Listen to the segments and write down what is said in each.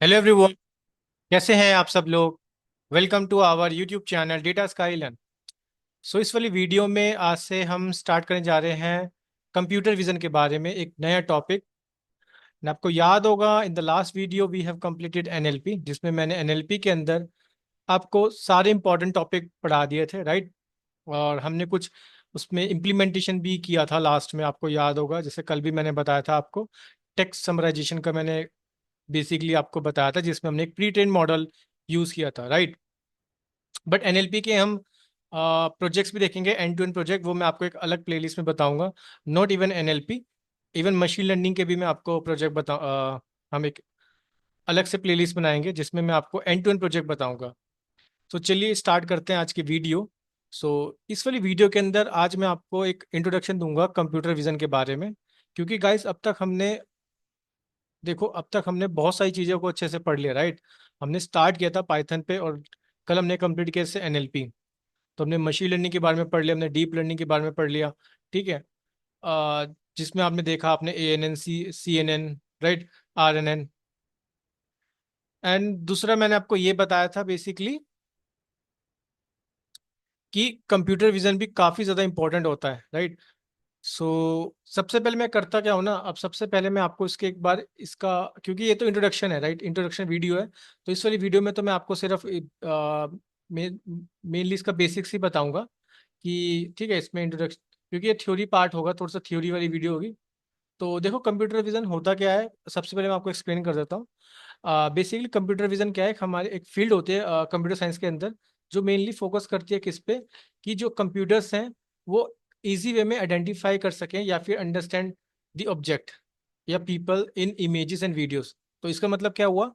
Hello everyone. कैसे हैं आप सब लोग। Welcome to our YouTube channel Data Skylan. इस वाली वीडियो में आज से हम स्टार्ट करने जा रहे हैं कंप्यूटर विजन के बारे में एक नया टॉपिक। आपको याद होगा in the last video we have completed NLP, जिसमें मैंने एनएलपी के अंदर आपको सारे इंपॉर्टेंट टॉपिक पढ़ा दिए थे, राइट। और हमने कुछ उसमें इम्प्लीमेंटेशन भी किया था लास्ट में, आपको याद होगा। जैसे कल भी मैंने बताया था आपको, टेक्स्ट समराइजेशन का मैंने बेसिकली आपको बताया था, जिसमें हमने एक प्री ट्रेन मॉडल यूज किया था, राइट। बट एनएलपी के हम प्रोजेक्ट्स भी देखेंगे, एंड टू एंड प्रोजेक्ट, वो मैं आपको एक अलग प्लेलिस्ट में बताऊंगा। Not even NLP, even machine learning के भी मैं आपको प्रोजेक्ट हम एक अलग से प्लेलिस्ट बनाएंगे जिसमें मैं आपको एंड टू एंड प्रोजेक्ट बताऊंगा। तो चलिए स्टार्ट करते हैं आज की वीडियो। सो इस वाली वीडियो के अंदर आज मैं आपको एक इंट्रोडक्शन दूंगा कंप्यूटर विजन के बारे में। क्योंकि गाइस अब तक हमने, देखो, अब तक हमने बहुत सारी चीज़ों को अच्छे से पढ़ लिया, राइट। हमने स्टार्ट किया था पाइथन पे, और कल हमने कंप्लीट किया से एनएलपी। तो हमने मशीन लर्निंग के बारे में पढ़ लिया, हमने डीप लर्निंग के बारे में पढ़ लिया, ठीक है। अ, जिसमें आपने देखा, आपने ANN, CNN, right, RNN। And दूसरा मैंने आपको ये बताया था बेसिकली कि कंप्यूटर विजन भी काफ़ी ज़्यादा इंपॉर्टेंट होता है, राइट। सबसे पहले मैं करता क्या हूँ ना, अब सबसे पहले मैं आपको इसके एक बार इसका, क्योंकि ये तो इंट्रोडक्शन है, राइट, इंट्रोडक्शन वीडियो है। तो इस वाली वीडियो में तो मैं आपको सिर्फ मेनली इसका बेसिक्स ही बताऊंगा कि ठीक है, इसमें इंट्रोडक्शन, क्योंकि ये थ्योरी पार्ट होगा, थोड़ा सा थ्योरी वाली वीडियो होगी। तो देखो कंप्यूटर विजन होता क्या है, सबसे पहले मैं आपको एक्सप्लेन कर देता हूँ। बेसिकली कंप्यूटर विजन क्या है, हमारे एक फील्ड होती है कंप्यूटर साइंस के अंदर, जो मेनली फोकस करती है किस पे, कि जो कंप्यूटर्स हैं वो इजी वे में आइडेंटिफाई कर सकें या फिर अंडरस्टैंड द ऑब्जेक्ट या people in images and videos. तो इसका मतलब क्या हुआ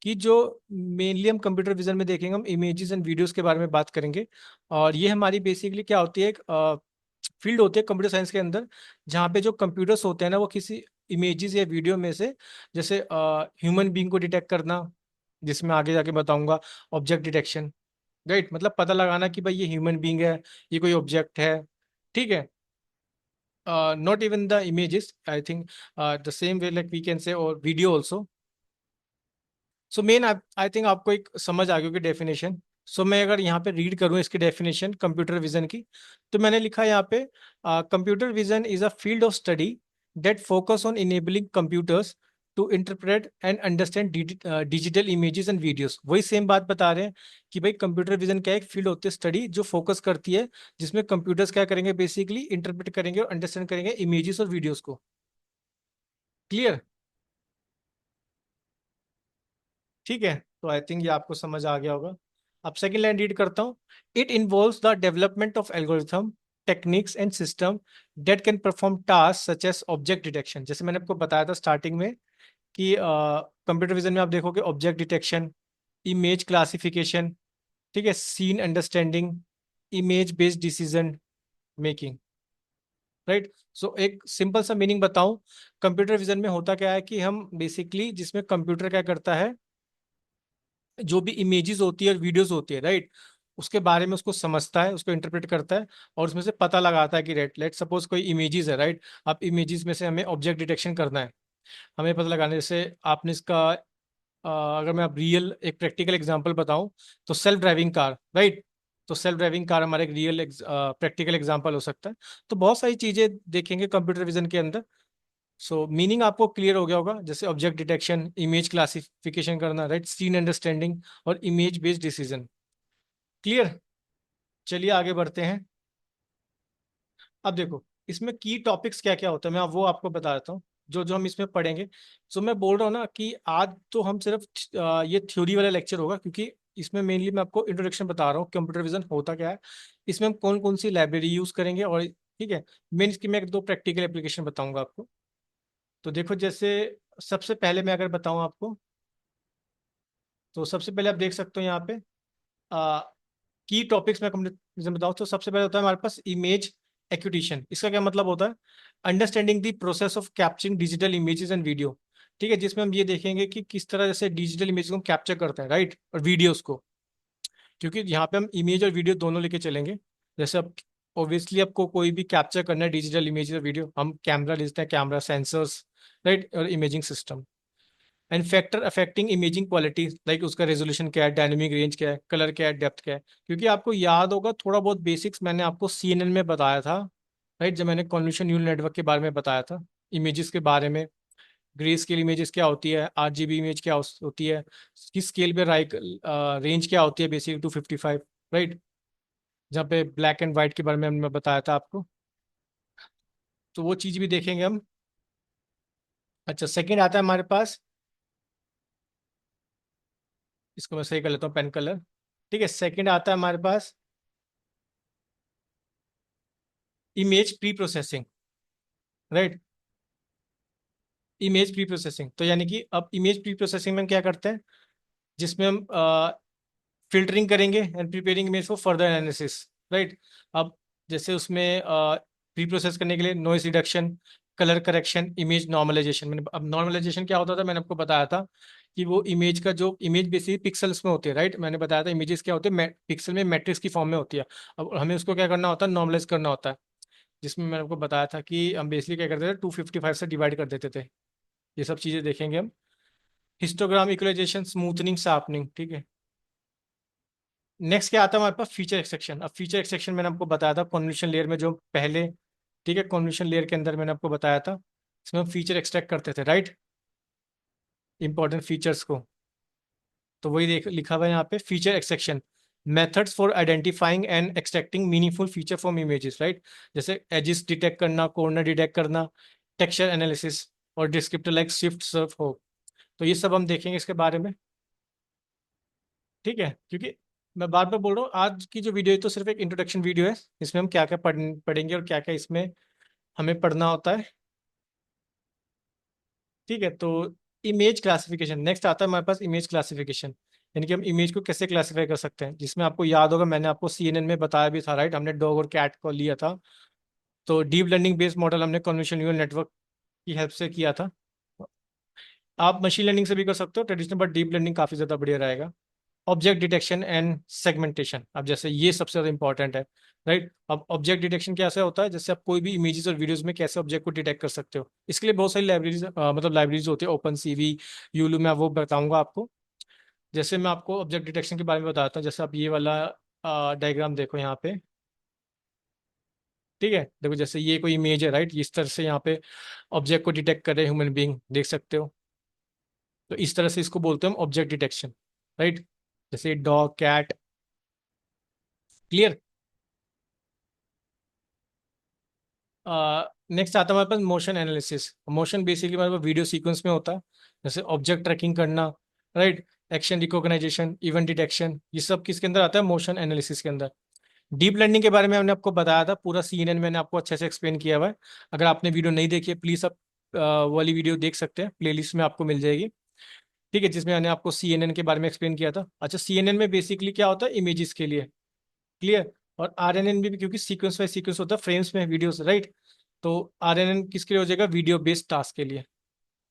कि जो मेनली हम कंप्यूटर विजन में देखेंगे, हम इमेजेस एंड वीडियोस के बारे में बात करेंगे। और ये हमारी बेसिकली क्या होती है, एक फील्ड होती है कंप्यूटर साइंस के अंदर, जहाँ पे जो कंप्यूटर्स होते हैं ना, वो किसी इमेजेस या वीडियो में से, जैसे ह्यूमन बीइंग को डिटेक्ट करना, जिसमें आगे जाके बताऊंगा, ऑब्जेक्ट डिटेक्शन, राइट, मतलब पता लगाना कि भाई ये ह्यूमन बीइंग है, ये कोई ऑब्जेक्ट है, ठीक है। Not even the images, I think the same way like we can say, और video also. So main I think आपको एक समझ आ गई होगी डेफिनेशन। मैं अगर यहाँ पे रीड करूँ इसकी डेफिनेशन कंप्यूटर विजन की, तो मैंने लिखा है यहाँ पे, computer vision is a field of study that focus on enabling computers to interpret and understand digital images and videos. वही सेम बात बता रहे हैं कि भाई कंप्यूटर विजन क्या है, एक फील्ड होती है स्टडी जो फोकस करती है, जिसमें कंप्यूटर्स क्या करेंगे, बेसिकली इंटरप्रेट करेंगे और अंडरस्टैंड करेंगे इमेजेस और वीडियोस को। क्लियर? ठीक है, तो आई थिंक ये आपको समझ आ गया होगा। अब सेकंड लाइन रीड करता हूँ। It involves the development of algorithm, techniques and system that can perform task such as object detection. जैसे मैंने आपको बताया था स्टार्टिंग में कि कंप्यूटर विजन में आप देखोगे ऑब्जेक्ट डिटेक्शन, इमेज क्लासिफिकेशन, ठीक है, scene understanding, image based decision making, right. एक सिंपल सा मीनिंग बताऊं, कंप्यूटर विजन में होता क्या है कि हम बेसिकली, जिसमें कंप्यूटर क्या करता है, जो भी इमेजेस होती है और वीडियोस होती है, राइट, उसके बारे में उसको समझता है, उसको इंटरप्रेट करता है, और उसमें से पता लगाता है कि राइट, लेट सपोज कोई इमेजेस है, राइट। अब इमेजेस में से हमें ऑब्जेक्ट डिटेक्शन करना है, हमें पता लगाना है। जैसे आपने इसका अगर मैं आप रियल एक प्रैक्टिकल एग्जांपल बताऊं, तो सेल्फ ड्राइविंग कार, राइट। तो सेल्फ ड्राइविंग कार हमारा एक रियल प्रैक्टिकल एग्जांपल हो सकता है। तो बहुत सारी चीजें देखेंगे कंप्यूटर विजन के अंदर। मीनिंग आपको क्लियर हो गया होगा, जैसे ऑब्जेक्ट डिटेक्शन, इमेज क्लासिफिकेशन करना, राइट, सीन अंडरस्टैंडिंग और इमेज बेस्ड डिसीजन। क्लियर? चलिए आगे बढ़ते हैं। अब देखो इसमें की टॉपिक्स क्या क्या होता है, मैं अब वो आपको बता देता हूँ जो जो हम इसमें पढ़ेंगे। मैं बोल रहा हूँ ना कि आज तो हम सिर्फ ये थ्योरी वाला लेक्चर होगा, क्योंकि इसमें मेनली मैं आपको इंट्रोडक्शन बता रहा हूँ कंप्यूटर विजन होता क्या है, इसमें हम कौन कौन सी लाइब्रेरी यूज करेंगे, और ठीक है, मेन इसकी मैं एक दो प्रैक्टिकल एप्लीकेशन बताऊंगा आपको। तो देखो, जैसे सबसे पहले मैं अगर बताऊं आपको, तो सबसे पहले आप देख सकते हो यहाँ पे की टॉपिक्स में कंप्यूटर बताऊं, तो सबसे पहले होता है हमारे पास इमेज एक्विजिशन। इसका क्या मतलब होता है, understanding the process of capturing digital images and video. ठीक है, जिसमें हम ये देखेंगे कि किस तरह जैसे डिजिटल इमेज को हम कैप्चर करते हैं, राइट, और वीडियोस को। क्योंकि यहाँ पे हम इमेज और वीडियो दोनों लेके चलेंगे। जैसे अब ऑब्वियसली आपको कोई भी कैप्चर करना है डिजिटल इमेज और वीडियो, हम कैमरा लेते हैं, कैमरा सेंसर्स, राइट, और imaging system. And factor affecting imaging quality, like उसका रेजोल्यूशन क्या है, डायनेमिक रेंज क्या है, कलर क्या है, डेप्थ क्या है। क्योंकि आपको याद होगा थोड़ा बहुत बेसिक्स मैंने आपको CNN में बताया था, राइट, जब मैंने कॉन्वोल्यूशन न्यूरल नेटवर्क के बारे में बताया था, इमेजेस के बारे में, ग्रे स्केल इमेजेस क्या होती है, RGB इमेज क्या होती है, किस स्केल पे राइट रेंज क्या होती है, बेसिक 255, राइट, जहाँ पे ब्लैक एंड व्हाइट के बारे में हमने बताया था आपको। तो वो चीज़ भी देखेंगे हम। अच्छा, सेकंड आता है हमारे पास, इसको मैं सही कर लेता हूँ पेन कलर। ठीक है, सेकंड आता है हमारे पास image pre processing, right, image pre processing. तो यानी कि अब इमेज प्री प्रोसेसिंग में हम क्या करते हैं, जिसमें हम फिल्टरिंग करेंगे and preparing image for further analysis, right. अब जैसे उसमें प्री प्रोसेस करने के लिए noise reduction, colour correction, image normalisation. मैंने अब नॉर्मलाइजेशन क्या होता था, मैंने आपको बताया था कि वो इमेज का जो इमेज बेसिकली पिक्सल्स में होती है, राइट। मैंने बताया था इमेजेस क्या होते हैं, पिक्सल में मैट्रिक्स की फॉर्म में होती है। अब हमें उसको क्या करना होता है, नॉर्मलाइज करना होता है, जिसमें मैंने आपको बताया था कि हम बेसिकली क्या करते थे, 255 से डिवाइड कर देते थे। ये सब चीज़ें देखेंगे हम। हिस्टोग्राम, इक्वलाइजेशन, स्मूथनिंग, शार्पनिंग, ठीक है। नेक्स्ट क्या आता है हमारे पास, फीचर एक्सट्रैक्शन। अब फीचर एक्सट्रैक्शन मैंने आपको बताया था कॉन्वोल्यूशन लेयर में जो पहले, ठीक है, कॉन्वोल्यूशन लेयर के अंदर मैंने आपको बताया था, इसमें हम फीचर एक्सट्रैक्ट करते थे, राइट, इंपॉर्टेंट फीचर्स को। तो वही देख लिखा हुआ है यहाँ पे, feature extraction, methods for identifying and extracting meaningful feature from images, right. जैसे एजिस डिटेक्ट करना, कॉर्नर डिटेक्ट करना, टेक्सचर एनालिसिस, और डिस्क्रिप्टर लाइक शिफ्ट सर्फ हो। तो ये सब हम देखेंगे इसके बारे में, ठीक है। क्योंकि मैं बार बार बोल रहा हूँ, आज की जो वीडियो है तो सिर्फ एक इंट्रोडक्शन वीडियो है, इसमें हम क्या क्या पढ़ेंगे और क्या क्या इसमें हमें पढ़ना होता है, ठीक है। तो इमेज क्लासिफिकेशन नेक्स्ट आता है हमारे पास, इमेज क्लासिफिकेशन, यानी कि हम इमेज को कैसे क्लासिफाई कर सकते हैं, जिसमें आपको याद होगा मैंने आपको CNN में बताया भी था, राइट, हमने डॉग और कैट को लिया था। तो डीप लर्निंग बेस्ड मॉडल हमने कन्वोल्यूशन न्यूरल नेटवर्क की हेल्प से किया था। आप मशीन लर्निंग से भी कर सकते हो ट्रेडिशनल, बट डीप लर्निंग काफ़ी ज़्यादा बढ़िया रहेगा। ऑब्जेक्ट डिटेक्शन एंड सेगमेंटेशन, अब जैसे ये सबसे ज़्यादा इंपॉर्टेंट है, राइट। अब ऑब्जेक्ट डिटेक्शन कैसे होता है, जैसे आप कोई भी इमेजेस और वीडियोस में कैसे ऑब्जेक्ट को डिटेक्ट कर सकते हो, इसके लिए बहुत सारी लाइब्रेरीज, मतलब लाइब्रेरीज होती है, ओपन सीवी, यूलू, मैं वो बताऊंगा आपको। जैसे मैं आपको ऑब्जेक्ट डिटेक्शन के बारे में बताता हूँ, जैसे आप ये वाला डायग्राम देखो यहाँ पे, ठीक है, देखो जैसे ये कोई इमेज है, राइट, इस तरह से यहाँ पे ऑब्जेक्ट को डिटेक्ट कर रहे ह्यूमन बींग, देख सकते हो। तो इस तरह से इसको बोलते हैं हम ऑब्जेक्ट डिटेक्शन, राइट, जैसे डॉग, कैट, क्लियर। नेक्स्ट आता है हमारे पास मोशन एनालिसिस। मोशन बेसिकली हमारे पास वीडियो सीक्वेंस में होता है, जैसे ऑब्जेक्ट ट्रैकिंग करना, right, action recognition, event detection, ये सब किसके अंदर आता है, मोशन एनालिसिस के अंदर। डीप लर्निंग के बारे में हमने आपको बताया था, पूरा CNN मैंने आपको अच्छे से एक्सप्लेन किया हुआ है। अगर आपने वीडियो नहीं देखी है, प्लीज़ आप वो वाली वीडियो देख सकते हैं, प्लेलिस्ट में आपको मिल जाएगी, ठीक है, जिसमें मैंने आपको CNN के बारे में एक्सप्लेन किया था। अच्छा, CNN में बेसिकली क्या होता है, इमेजेस के लिए, क्लियर। और RNN भी क्योंकि सीक्वेंस बाय सीक्वेंस होता है, फ्रेम्स में वीडियोस, राइट। तो RNN किसके लिए हो जाएगा, वीडियो बेस्ड टास्क के लिए।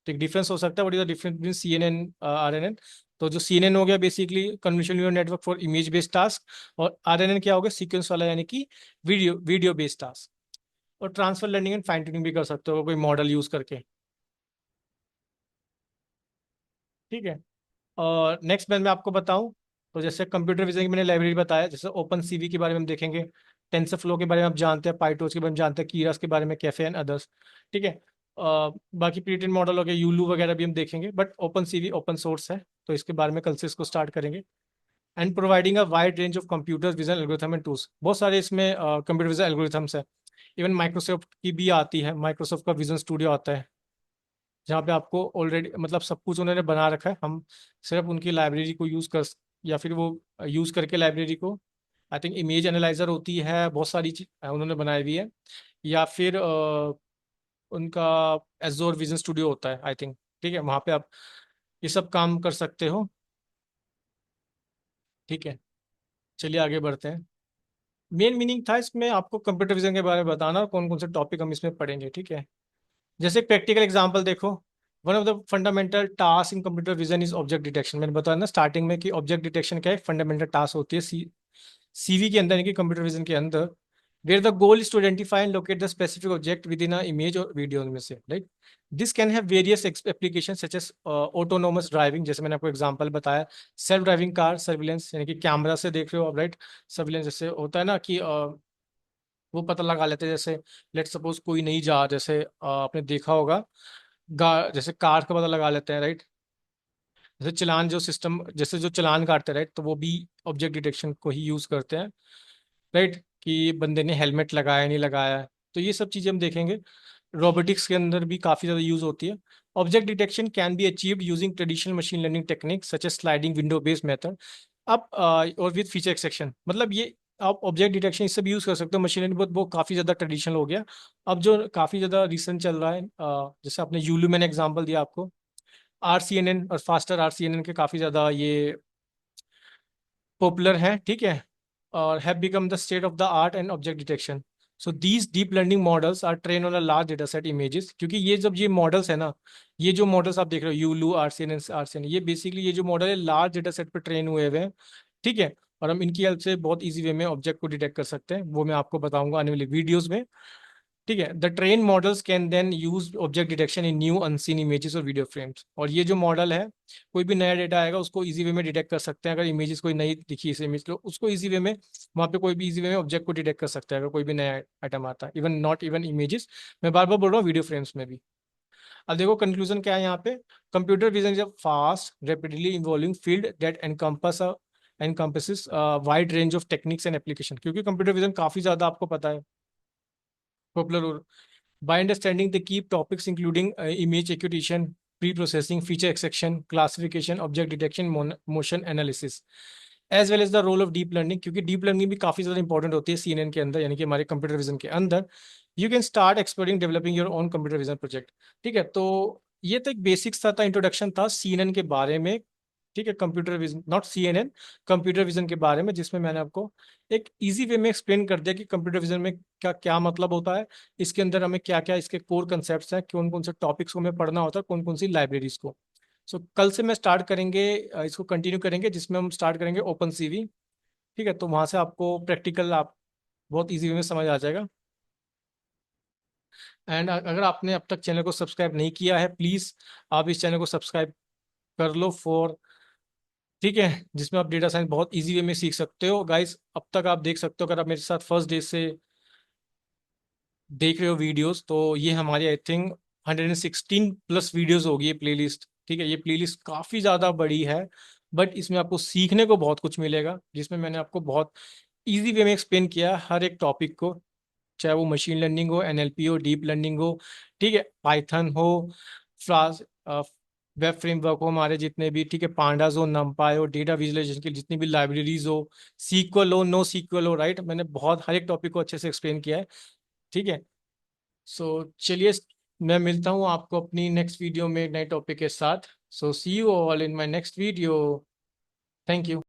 तो एक डिफरेंस हो सकता है, what is the difference between CNN, RNN। तो जो CNN हो गया basically convolution neural network for image based task, और RNN क्या हो गया, सीक्वेंस वाला, यानी कि वीडियो बेस्ड टास्क। और transfer learning and fine tuning भी कर सकते हो कोई मॉडल यूज करके, ठीक है। और नेक्स्ट मैं आपको बताऊं, तो जैसे कंप्यूटर विजन की मैंने लाइब्रेरी बताया, जैसे ओपन सीवी के बारे में हम देखेंगे, टेंसर फ्लो के बारे में आप जानते हैं, पाइटोच के बारे में जानते हैं, कीरास के बारे में, कैफे एंड अदर्स, ठीक है। बाकी प्रीटेन मॉडल हो गया, यूलू वगैरह भी हम देखेंगे, but open CV open source है, तो इसके बारे में कल से इसको स्टार्ट करेंगे। And providing a wide range of computer vision algorithm and tools, बहुत सारे इसमें कंप्यूटर विजन एल्गोरिथम्स है। इवन माइक्रोसॉफ्ट की भी आती है, माइक्रोसॉफ्ट का विजन स्टूडियो आता है, जहाँ पे आपको ऑलरेडी मतलब सब कुछ उन्होंने बना रखा है, हम सिर्फ उनकी लाइब्रेरी को यूज़ कर, या फिर वो यूज़ करके लाइब्रेरी को, आई थिंक इमेज एनालाइजर होती है, बहुत सारी चीज उन्होंने बनाई हुई है, या फिर उनका एजोर विजन स्टूडियो होता है आई थिंक, ठीक है, वहाँ पे आप ये सब काम कर सकते हो, ठीक है। चलिए आगे बढ़ते हैं। मेन मीनिंग था इसमें आपको कंप्यूटर विजन के बारे में बताना, कौन कौन से टॉपिक हम इसमें पढ़ेंगे, ठीक है। जैसे प्रैक्टिकल एग्जांपल देखो, one of the fundamental task in computer vision is object detection. मैंने बताया ना स्टार्टिंग में कि ऑब्जेक्ट डिटेक्शन क्या है, फंडामेंटल टास्क होती है सीवी के अंदर, यानी कि कंप्यूटर विजन के अंदर। where the goal is to identify and locate the specific object within an image or video में से, right? This can have various applications such as autonomous driving, जैसे मैंने आपको एग्जांपल बताया, सेल्फ ड्राइविंग कार सर्विलेंस, यानी कि camera से देख रहे हो आप, राइट? सर्विलेंस जैसे होता है ना कि वो पता लगा लेते हैं, जैसे लेट सपोज कोई नहीं जा, जैसे आपने देखा होगा जैसे कार का पता लगा लेते हैं, राइट? जैसे चलान जो सिस्टम, जैसे जो चलान काटते हैं, राइट, तो वो भी ऑब्जेक्ट डिटेक्शन को ही यूज करते हैं, राइट? कि बंदे ने हेलमेट लगाया नहीं लगाया है, तो ये सब चीजें हम देखेंगे। रोबोटिक्स के अंदर भी काफी ज्यादा यूज होती है। Object detection can be achieved using traditional machine learning technique such as sliding window based method. अब और विद फीचर एक्सट्रैक्शन, मतलब ये आप ऑब्जेक्ट डिटेक्शन इससे भी यूज कर सकते हो। मशीन लर्निंग बहुत वो काफी ज्यादा ट्रेडिशनल हो गया। अब जो काफी ज्यादा रिसेंट चल रहा है, जैसे आपने यूलू, मैंने एग्जांपल दिया आपको, आरसीएनएन और फास्टर आरसीएनएन के काफी ज्यादा ये पॉपुलर हैं, ठीक है, और have become the state of the art and object detection. So these deep learning models are train on a large data set images, क्योंकि ये जब ये मॉडल्स है ना, ये जो मॉडल्स आप देख रहे हो, यूलू, आरसीएनएन, आरसीएनएन, ये बेसिकली ये जो मॉडल है लार्ज डेटा सेट पर ट्रेन हुए हुए हैं, ठीक है। और हम इनकी हेल्प से बहुत इजी वे में ऑब्जेक्ट को डिटेक्ट कर सकते हैं, वो मैं आपको बताऊंगा आने वाली वीडियोज में, ठीक है। The train models can then use object detection in new unseen images और वीडियो फ्रेम्स। और ये जो मॉडल है, कोई भी नया डेटा आएगा उसको इजी वे में डिटेक्ट कर सकते हैं। अगर इमेजेस कोई नई दिखी इस इमेज को, उसको इजी वे में वहाँ पे कोई भी इजी वे में ऑब्जेक्ट को डिटेक्ट कर सकता है, अगर कोई भी नया आइटम आता है, इवन नॉट इवन इमेजेस, मैं बार बार बोल रहा हूँ, वीडियो फ्रेम्स में भी। अब देखो कंक्लूजन क्या है यहाँ पे। Computer vision is a fast rapidly evolving field that encompasses wide range of techniques and application, क्योंकि कंप्यूटर विजन काफी ज्यादा आपको पता है popular. By understanding the key topics including image acquisition, pre-processing, feature extraction, classification, object detection, motion analysis, as well as the role of deep learning, क्योंकि deep learning भी काफी ज्यादा इंपॉर्टेंट होती है सीएनएन के अंदर, यानी कि हमारे कंप्यूटर विजन के अंदर। You can start exploring developing your own computer vision project, ठीक है। तो ये तो एक बेसिक्स था इंट्रोडक्शन था सीएनएन के बारे में, ठीक है, computer vision, not CNN, computer vision के बारे में, जिसमें मैंने आपको एक इजी वे में एक्सप्लेन कर दिया कि कंप्यूटर विजन में क्या क्या मतलब होता है, इसके अंदर हमें क्या क्या इसके कोर कंसेप्ट हैं, कौन कौन से टॉपिक्स को हमें पढ़ना होता है, कौन कौन सी लाइब्रेरीज को। सो कल से मैं स्टार्ट करेंगे, इसको कंटिन्यू करेंगे, जिसमें हम स्टार्ट करेंगे ओपन सीवी, ठीक है। तो वहां से आपको प्रैक्टिकल आप बहुत इजी वे में समझ आ जाएगा। एंड अगर आपने अब तक चैनल को सब्सक्राइब नहीं किया है, प्लीज आप इस चैनल को सब्सक्राइब कर लो फॉर, ठीक है, जिसमें आप डेटा साइंस बहुत इजी वे में सीख सकते हो। गाइस अब तक आप देख सकते हो, अगर आप मेरे साथ फर्स्ट डे से देख रहे हो वीडियोस, तो ये हमारी आई थिंक 116 प्लस वीडियोस होगी ये प्लेलिस्ट, ठीक है। ये प्लेलिस्ट काफ़ी ज़्यादा बड़ी है, बट इसमें आपको सीखने को बहुत कुछ मिलेगा, जिसमें मैंने आपको बहुत इजी वे में एक्सप्लेन किया है हर एक टॉपिक को, चाहे वो मशीन लर्निंग हो, एनएलपी हो, डीप लर्निंग हो, ठीक है, पाइथन हो, फ्लास, वेब फ्रेमवर्क हो हमारे जितने भी, ठीक है, पांडास हो, नमपाई हो, डेटा विजुअलाइजेशन की जितनी भी लाइब्रेरीज हो, सीक्वल हो, नो सीक्वल हो, राइट, मैंने बहुत हर एक टॉपिक को अच्छे से एक्सप्लेन किया है, ठीक है। सो चलिए, मैं मिलता हूँ आपको अपनी नेक्स्ट वीडियो में एक नए टॉपिक के साथ। So see you all in my next video. Thank you.